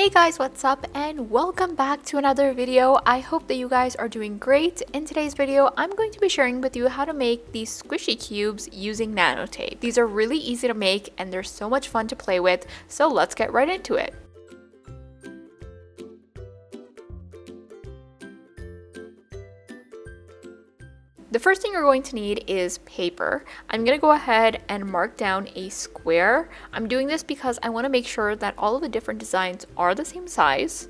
Hey guys, what's up and welcome back to another video. I hope that you guys are doing great. In today's video, I'm going to be sharing with you how to make these squishy cubes using nanotape. These are really easy to make and they're so much fun to play with, so let's get right into it. The first thing you're going to need is paper. I'm going to go ahead and mark down a square. I'm doing this because I want to make sure that all of the different designs are the same size.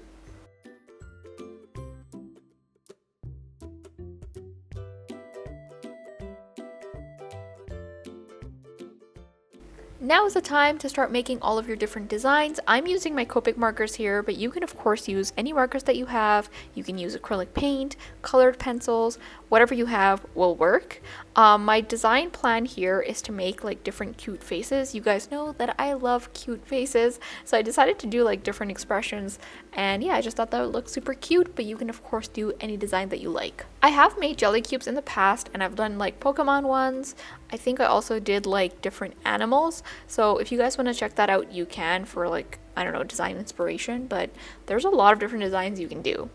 Now is the time to start making all of your different designs. I'm using my Copic markers here, but you can of course use any markers that you have. You can use acrylic paint, colored pencils, whatever you have will work. My design plan here is to make like different cute faces. You guys know that I love cute faces, so I decided to do like different expressions, and yeah, I just thought that would look super cute, but you can of course do any design that you like. I have made jelly cubes in the past and I've done like Pokemon ones. I think I also did like different animals. So if you guys want to check that out, you can for like, I don't know, design inspiration, but there's a lot of different designs you can do.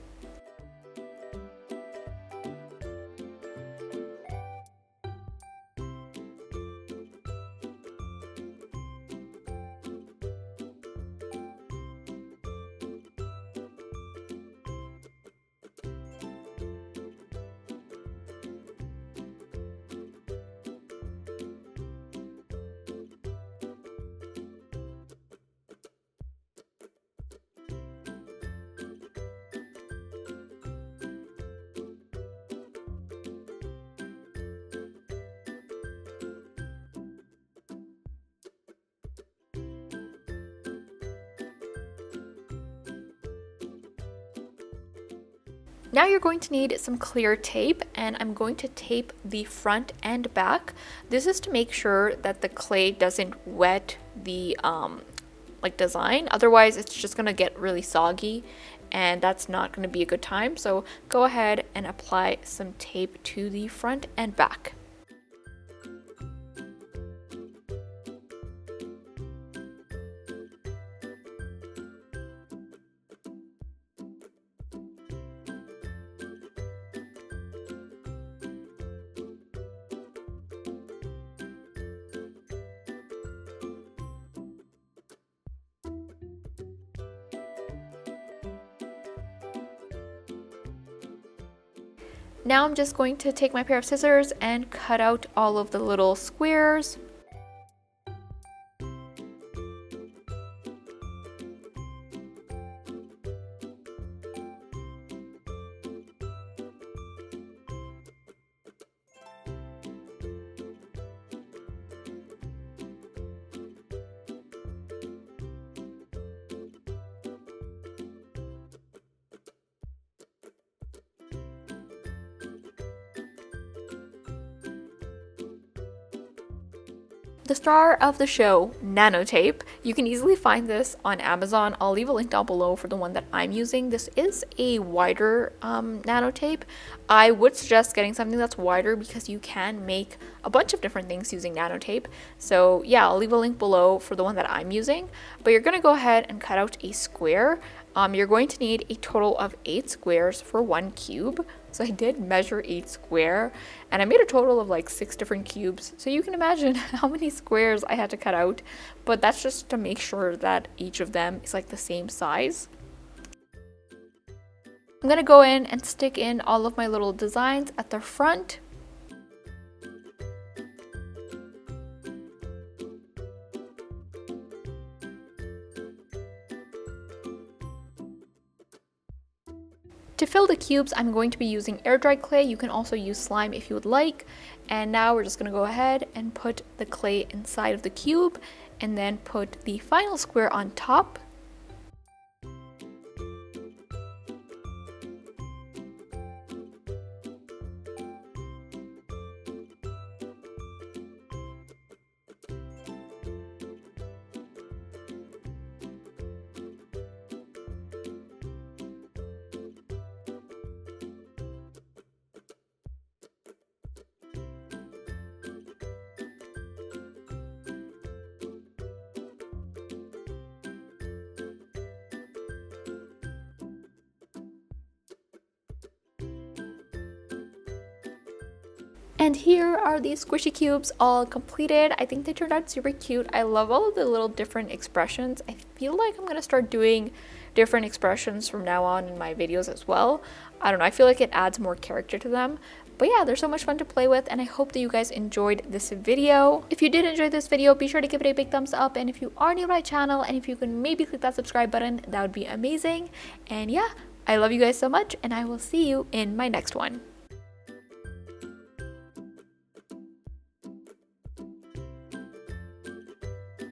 Now you're going to need some clear tape, and I'm going to tape the front and back. This is to make sure that the clay doesn't wet the design, otherwise it's just gonna get really soggy and that's not gonna be a good time. So go ahead and apply some tape to the front and back. Now I'm just going to take my pair of scissors and cut out all of the little squares. The star of the show, nanotape. You can easily find this on Amazon. I'll leave a link down below for the one that I'm using. This is a wider nanotape. I would suggest getting something that's wider because you can make a bunch of different things using nanotape. So yeah, I'll leave a link below for the one that I'm using. But you're gonna go ahead and cut out a square. You're going to need a total of 8 squares for one cube. So I did measure 8 square and I made a total of like 6 different cubes. So you can imagine how many squares I had to cut out, but that's just to make sure that each of them is like the same size. I'm gonna go in and stick in all of my little designs at the front. To fill the cubes, I'm going to be using air dried clay. You can also use slime if you would like. And now we're just going to go ahead and put the clay inside of the cube and then put the final square on top. And here are these squishy cubes all completed. I think they turned out super cute. I love all of the little different expressions. I feel like I'm gonna start doing different expressions from now on in my videos as well. I don't know, I feel like it adds more character to them. But yeah, they're so much fun to play with, and I hope that you guys enjoyed this video. If you did enjoy this video, be sure to give it a big thumbs up, and if you are new to my channel, and if you can maybe click that subscribe button, that would be amazing. And yeah, I love you guys so much, and I will see you in my next one.